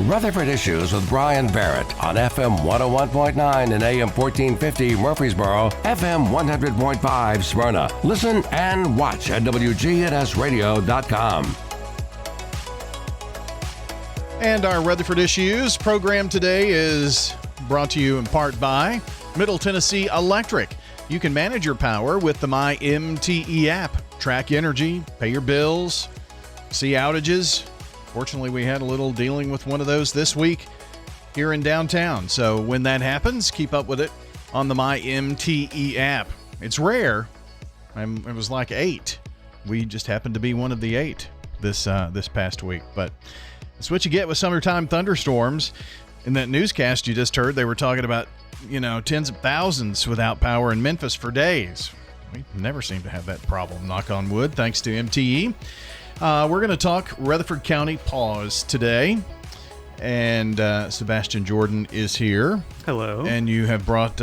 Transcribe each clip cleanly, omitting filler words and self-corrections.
Rutherford Issues with Bryan Barrett on FM 101.9 and AM 1450 Murfreesboro, FM 100.5 Smyrna. Listen and watch at WGNSradio.com. And our Rutherford Issues program today is brought to you in part by Middle Tennessee Electric. You can manage your power with the MyMTE app. Track energy, pay your bills, see outages. Fortunately, we had a little dealing with one of those this week here in downtown. So when that happens, keep up with it on the MyMTE app. It's rare. It was like 8. We just happened to be one of the 8 this past week. But that's what you get with summertime thunderstorms. In that newscast you just heard, they were talking about, tens of thousands without power in Memphis for days. We never seem to have that problem, knock on wood, thanks to MTE. We're going to talk Rutherford County PAWS today. And Sabastian Jordan is here. Hello. And you have brought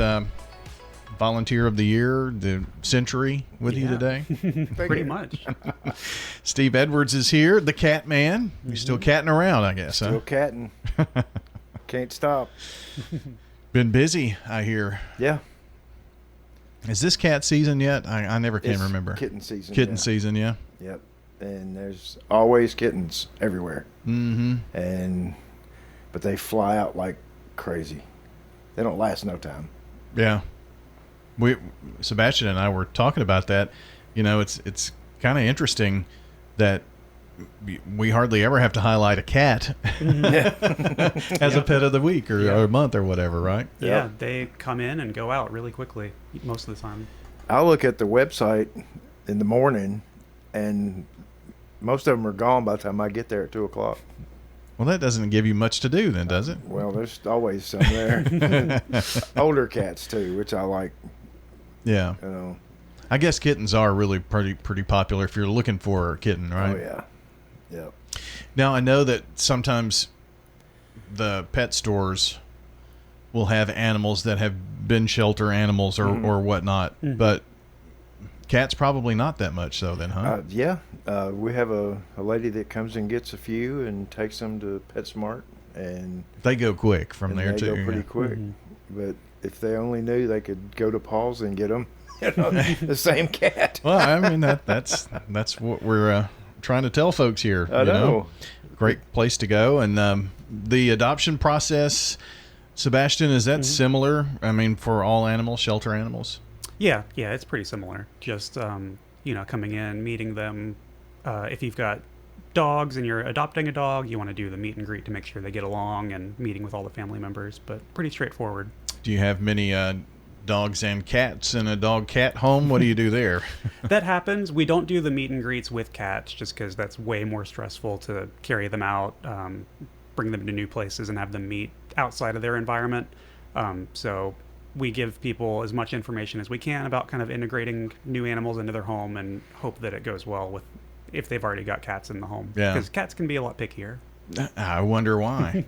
Volunteer of the Year, the Century, with you today. Pretty much. Steve Edwards is here, the cat man. You're still catting around, I guess, Still catting. Can't stop. Been busy, I hear. Yeah. Is this cat season yet? I never can remember. Kitten season. Kitten season, yeah. Yep. And there's always kittens everywhere. Mm-hmm. But they fly out like crazy. They don't last no time. Yeah. Sebastian and I were talking about that. It's kind of interesting that we hardly ever have to highlight a cat as a pet of the week or a month or whatever, right? Yeah, they come in and go out really quickly most of the time. I look at the website in the morning, and most of them are gone by the time I get there at 2 o'clock. Well, that doesn't give you much to do then, does it? Well, there's always some there. Older cats, too, which I like. Yeah. I guess kittens are really pretty popular if you're looking for a kitten, right? Oh, yeah. Yep. Now, I know that sometimes the pet stores will have animals that have been shelter animals or whatnot, but cats probably not that much so then, huh? Yeah. We have a lady that comes and gets a few and takes them to PetSmart. And they go quick from there, too. They go pretty quick. But if they only knew they could go to PAWS and get them, the same cat. Well, I mean, that's what we're trying to tell folks here. I know. Great place to go. And the adoption process, Sebastian, is that similar? I mean, for all animals, shelter animals? Yeah, it's pretty similar. Just, coming in, meeting them. If you've got dogs and you're adopting a dog, you want to do the meet and greet to make sure they get along and meeting with all the family members, but pretty straightforward. Do you have many dogs and cats in a dog-cat home? What do you do there? That happens. We don't do the meet and greets with cats just because that's way more stressful to carry them out, bring them to new places and have them meet outside of their environment. So we give people as much information as we can about kind of integrating new animals into their home and hope that it goes well if they've already got cats in the home. Yeah. Because cats can be a lot pickier. I wonder why.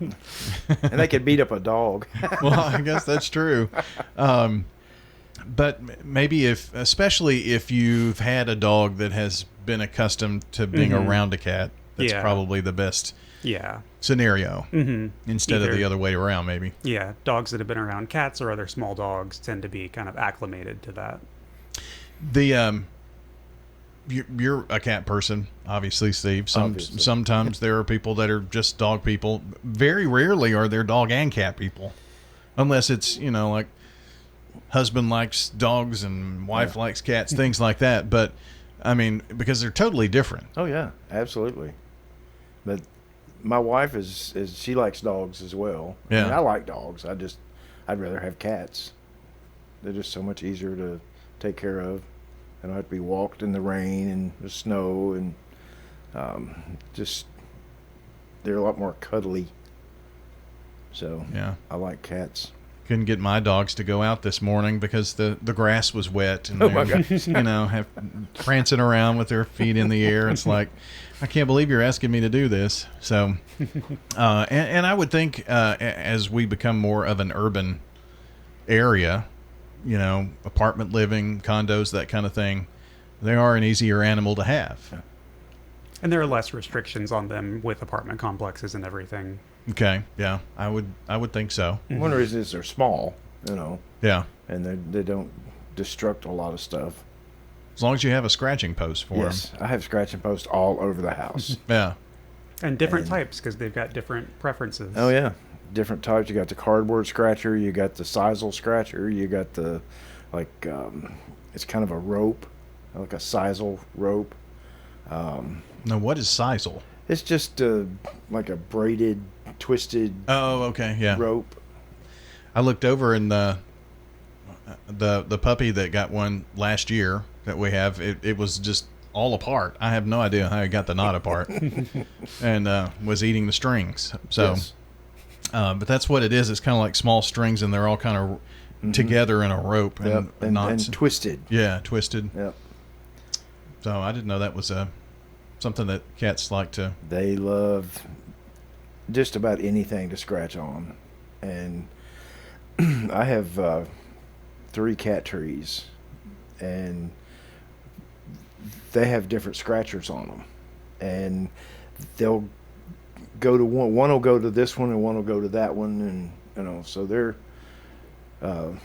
And they could beat up a dog. Well, I guess that's true. But maybe especially if you've had a dog that has been accustomed to being around a cat, that's probably the best scenario instead of the other way around, maybe. Yeah, dogs that have been around cats or other small dogs tend to be kind of acclimated to that. You're a cat person, obviously, Steve. Sometimes there are people that are just dog people. Very rarely are there dog and cat people, unless it's like husband likes dogs and wife likes cats, things like that. But I mean, because they're totally different. Oh yeah, absolutely. But my wife she likes dogs as well. Yeah, I mean, I like dogs. I'd rather have cats. They're just so much easier to take care of. They don't have to be walked in the rain and the snow, and they're a lot more cuddly. So yeah, I like cats. Couldn't get my dogs to go out this morning because the grass was wet and my gosh. have prancing around with their feet in the air. It's like, I can't believe you're asking me to do this. So, and I would think as we become more of an urban area, apartment living, condos, that kind of thing, they are an easier animal to have. And there are less restrictions on them with apartment complexes and everything. Okay. Yeah, I would think so. One reason is they're small, Yeah. and they don't destruct a lot of stuff. As long as you have a scratching post for Yes, I have scratching posts all over the house. them. And different types, because they've got different preferences. Oh yeah, different types. You got the cardboard scratcher. You got the sisal scratcher. You got the it's kind of a rope, like a sisal rope. Now, what is sisal? It's just like a braided, twisted Oh, okay. Yeah. rope. I looked over in the puppy that got one last year that we have. It was just all apart. I have no idea how he got the knot apart, and was eating the strings. So, Yes. but that's what it is. It's kind of like small strings, and they're all kind of together in a rope Yep. and knots. And twisted. Yeah, twisted. Yep. So I didn't know that was something that cats like to. They love just about anything to scratch on, and I have 3 cat trees, and they have different scratchers on them, and they'll go to one will go to this one and one will go to that one, and so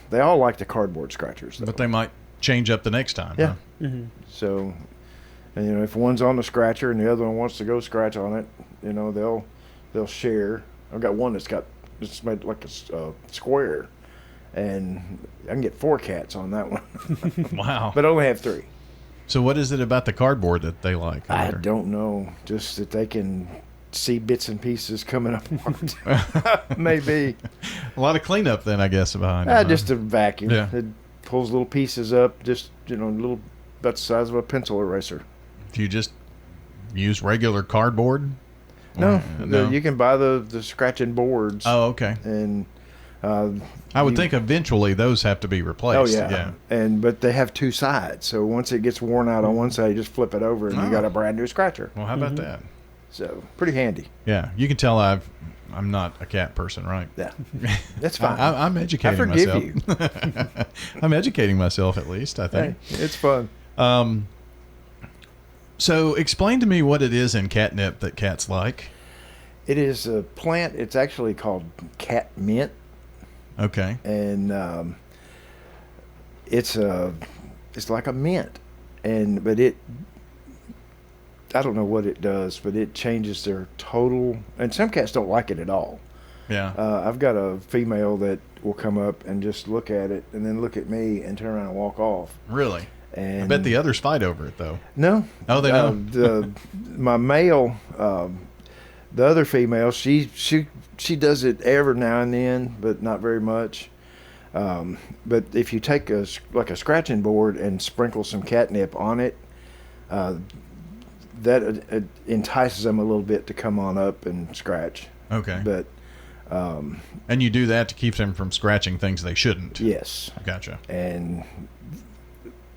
they all like the cardboard scratchers though. But they might change up the next time. Yeah. Huh? So, and if one's on the scratcher and the other one wants to go scratch on it, they'll share. I've got one it's made like a square, and I can get 4 cats on that one, Wow. but I only have 3. So what is it about the cardboard that they like? I don't know, just that they can see bits and pieces coming apart. Maybe. A lot of cleanup then, I guess, behind it. Just a vacuum. Yeah. It pulls little pieces up, just little about the size of a pencil eraser. Do you just use regular cardboard? No, No. you can buy the scratching boards. Oh, okay. And I would think eventually those have to be replaced. oh yeah. But they have 2 sides, so once it gets worn out on one side, you just flip it over and you got a brand new scratcher. Well, how about that? So pretty handy. Yeah, you can tell I'm not a cat person, right? Yeah, that's fine. I'm educating I forgive myself. you. I'm educating myself at least, I think. Hey, it's fun. So explain to me what it is in catnip that cats like. It is a plant. It's actually called cat mint, Okay. and it's like a mint, but it. I don't know what it does, but it changes their total. And some cats don't like it at all. Yeah. I've got a female that will come up and just look at it and then look at me and turn around and walk off. Really? And I bet the others fight over it though. no. Oh, they know. My male, the other female, she does it every now and then, but not very much. But if you take a scratching board and sprinkle some catnip on it, that entices them a little bit to come on up and scratch. Okay. But And you do that to keep them from scratching things they shouldn't. yes, Gotcha. and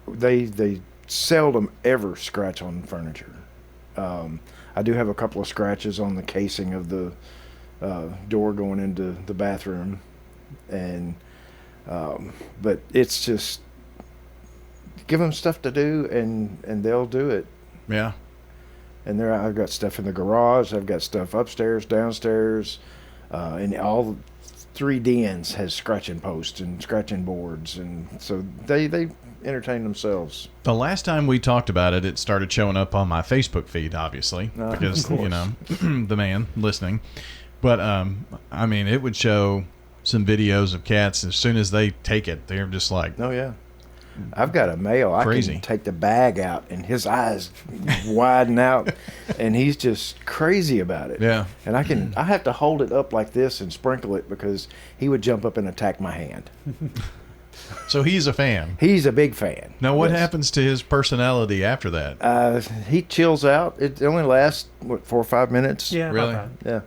they seldom ever scratch on furniture. I do have a couple of scratches on the casing of the door going into the bathroom, and but it's just give them stuff to do, and they'll do it. Yeah. And I've got stuff in the garage. I've got stuff upstairs, downstairs, and all 3 dens has scratching posts and scratching boards, and so they entertain themselves. The last time we talked about it, it started showing up on my Facebook feed, obviously, because of course. the man listening. But I mean, it would show some videos of cats as soon as they take it. They're just like, Oh yeah. I've got a male. Crazy. I can take the bag out and his eyes widen out, and he's just crazy about it. yeah. And I have to hold it up like this and sprinkle it because he would jump up and attack my hand. So he's a fan. He's a big fan. Now, what Yes. happens to his personality after that? He chills out. It only lasts 4 or 5 minutes. Yeah, Really? about that. Yeah.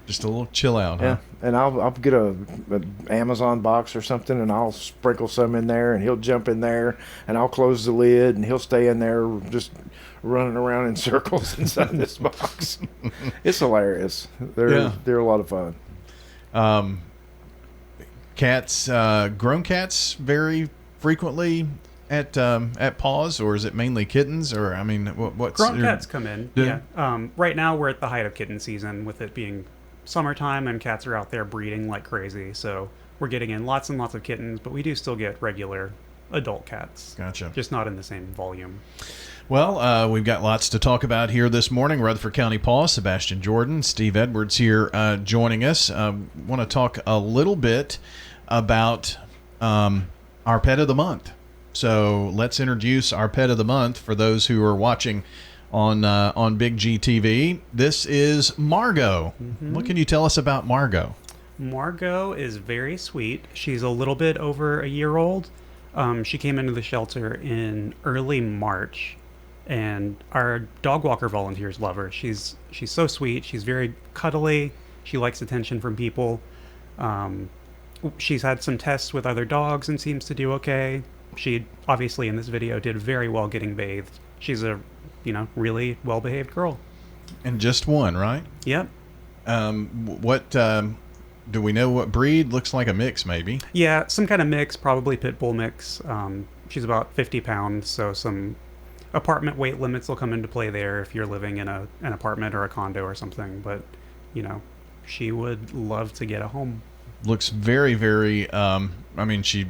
Just a little chill out, Yeah. huh? And I'll get a Amazon box or something, and I'll sprinkle some in there, and he'll jump in there, and I'll close the lid, and he'll stay in there just running around in circles inside this box. It's hilarious. They're a lot of fun. Cats, grown cats, very frequently at PAWS, or is it mainly kittens? Or I mean, what's Grown cats come in. Yeah. Right now we're at the height of kitten season, with it being summertime and cats are out there breeding like crazy. So we're getting in lots and lots of kittens, but we do still get regular adult cats. Gotcha. Just not in the same volume. Well, we've got lots to talk about here this morning. Rutherford County PAWS, Sabastian Jordan, Steve Edwards here joining us. Want to talk a little bit about our pet of the month. So let's introduce our pet of the month for those who are watching on Big G TV. This is Margo. Mm-hmm. What can you tell us about Margo? Margo is very sweet. She's a little bit over a year old. She came into the shelter in early March, and our dog walker volunteers love her. She's so sweet. She's very cuddly. She likes attention from people. She's had some tests with other dogs and seems to do okay. She obviously in this video did very well getting bathed. She's a really well-behaved girl. And just one, right? Yep. What do we know what breed? Looks like a mix, maybe. Yeah, some kind of mix, probably pit bull mix. She's about 50 pounds, so some apartment weight limits will come into play there if you're living in an apartment or a condo or something. But, she would love to get a home. Looks very, very, she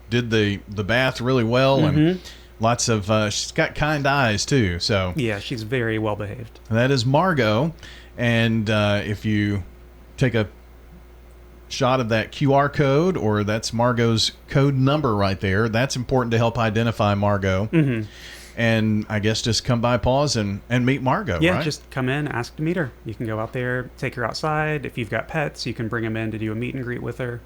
did the bath really well, mm-hmm. and lots of, she's got kind eyes too, so. Yeah, she's very well behaved. That is Margo, and if you take a shot of that QR code, or that's Margo's code number right there, that's important to help identify Margo. Mm-hmm. And I guess just come by PAWS and meet Margo, yeah, right? Just come in, ask to meet her. You can go out there, take her outside. If you've got pets, you can bring them in to do a meet and greet with her.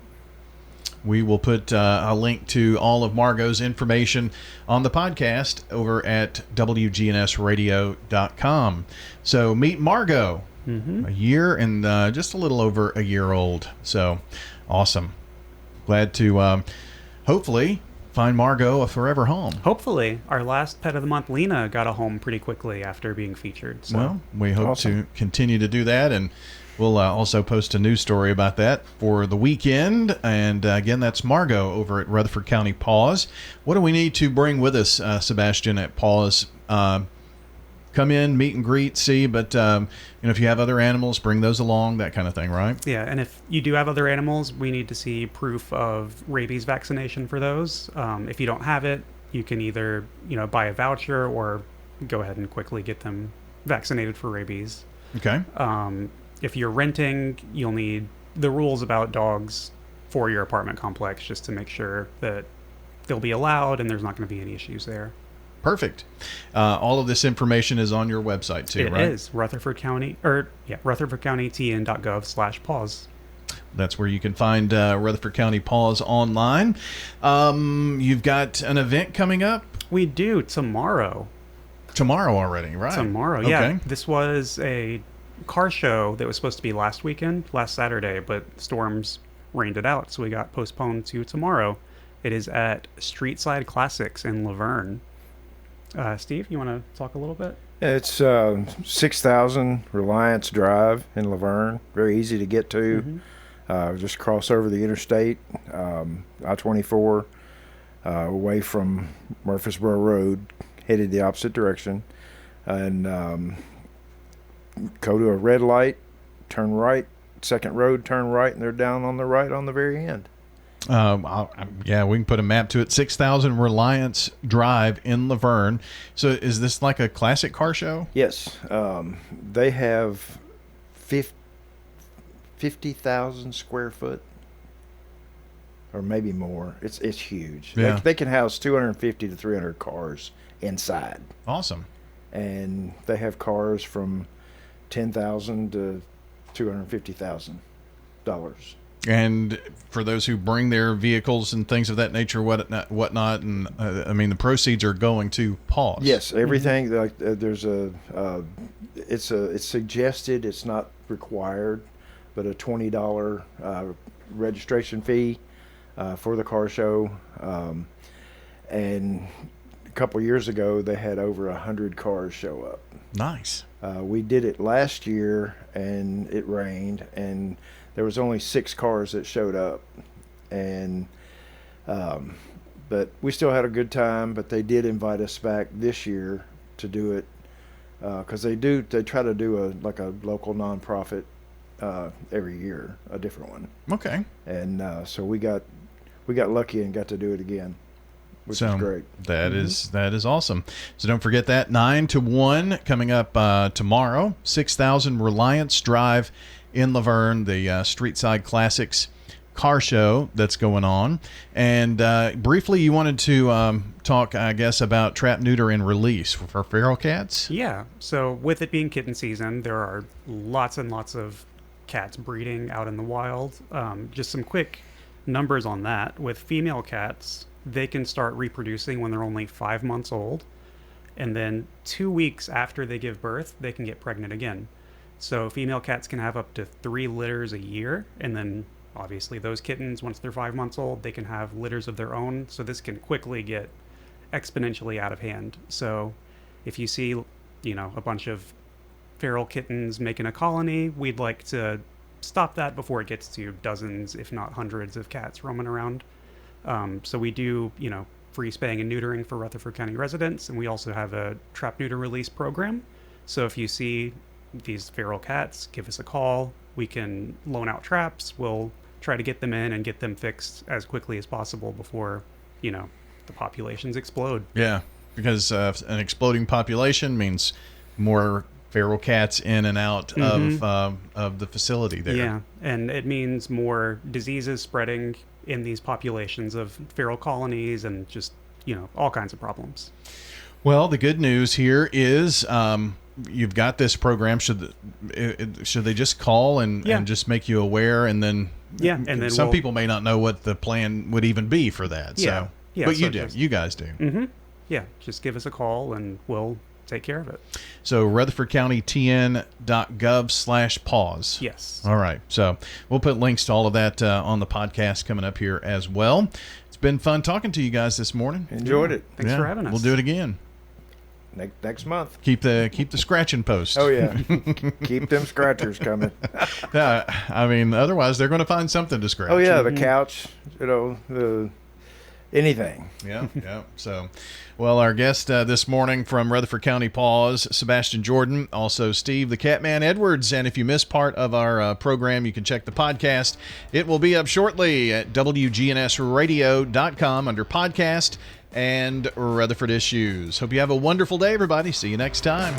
We will put a link to all of Margo's information on the podcast over at WGNSradio.com. So meet Margo, mm-hmm. a year and just a little over a year old. So awesome. Glad to hopefully find Margo a forever home. Hopefully. Our last pet of the month, Lena, got a home pretty quickly after being featured. So. Well, we hope to continue to do that, and we'll also post a news story about that for the weekend. And again, that's Margo over at Rutherford County PAWS. What do we need to bring with us, Sabastian, at PAWS? Come in, meet and greet, see, but if you have other animals, bring those along, that kind of thing, right? Yeah, and if you do have other animals, we need to see proof of rabies vaccination for those. If you don't have it, you can either buy a voucher or go ahead and quickly get them vaccinated for rabies. Okay. If you're renting, you'll need the rules about dogs for your apartment complex, just to make sure that they'll be allowed and there's not going to be any issues there. Perfect. All of this information is on your website too, right? It is rutherfordcountytn.gov/PAWS. That's where you can find Rutherford County PAWS online. You've got an event coming up? We do, tomorrow. Tomorrow already, right? Tomorrow, okay. Yeah. This was a car show that was supposed to be last Saturday, but storms rained it out, so we got postponed to tomorrow. It is at Streetside Classics in Laverne. Steve, you want to talk a little bit? It's 6,000 Reliance Drive in Laverne. Very easy to get to. Mm-hmm. Just cross over the interstate, I-24, away from Murfreesboro Road, headed the opposite direction, and go to a red light, turn right, second road, turn right, and they're down on the right on the very end. Yeah, we can put a map to it. 6,000 Reliance Drive in Laverne. So is this like a classic car show? Yes. They have 50,000 square foot, or maybe more. It's huge. Yeah. They can house 250 to 300 cars inside. Awesome. And they have cars from $10,000 to $250,000. And for those who bring their vehicles and things of that nature, whatnot, and the proceeds are going to PAWS. Yes, everything. Mm-hmm. Like there's it's suggested, it's not required, but a $20 registration fee for the car show. And a couple years ago, they had over 100 cars show up. Nice. We did it last year, and it rained, and there was only 6 cars that showed up, but But we still had a good time, but they did invite us back this year to do it because they try to do a local nonprofit every year, a different one. Okay. And so we got lucky and got to do it again, which is great. That is awesome. So don't forget that 9 to 1 coming up tomorrow, 6000 Reliance Drive in Laverne, the Street Side Classics car show that's going on. And briefly, you wanted to talk, I guess, about trap, neuter, and release for feral cats? Yeah. So with it being kitten season, there are lots and lots of cats breeding out in the wild. Just some quick numbers on that. With female cats, they can start reproducing when they're only 5 months old. And then 2 weeks after they give birth, they can get pregnant again. So female cats can have up to 3 litters a year. And then obviously those kittens, once they're 5 months old, they can have litters of their own. So this can quickly get exponentially out of hand. So if you see, a bunch of feral kittens making a colony, we'd like to stop that before it gets to dozens, if not hundreds of cats roaming around. So we do, free spaying and neutering for Rutherford County residents, and we also have a trap, neuter, release program. So if you see these feral cats, give us a call. We can loan out traps. We'll try to get them in and get them fixed as quickly as possible before, the populations explode. Yeah, because an exploding population means more feral cats in and out of the facility there. Yeah, and it means more diseases spreading in these populations of feral colonies and just, all kinds of problems. Well, the good news here is you've got this program. Should they just call and just make you aware, and then and then some people may not know what the plan would even be for that. Yeah. So, Yeah, but so you guys do. Mm-hmm. Yeah, just give us a call and we'll take care of it. So rutherfordcountytn.gov/PAWS. Yes. All right. So we'll put links to all of that on the podcast coming up here as well. It's been fun talking to you guys this morning. Enjoyed it. Thanks for having us. We'll do it again. Next month. Keep the scratching post. Oh yeah, keep them scratchers coming. Otherwise they're going to find something to scratch. Oh yeah, the couch, anything. Yeah. So, well, our guest this morning from Rutherford County PAWS, Sabastian Jordan, also Steve the Catman Edwards. And if you missed part of our program, you can check the podcast. It will be up shortly at WGNSradio.com under podcast and Rutherford Issues. Hope you have a wonderful day, everybody. See you next time.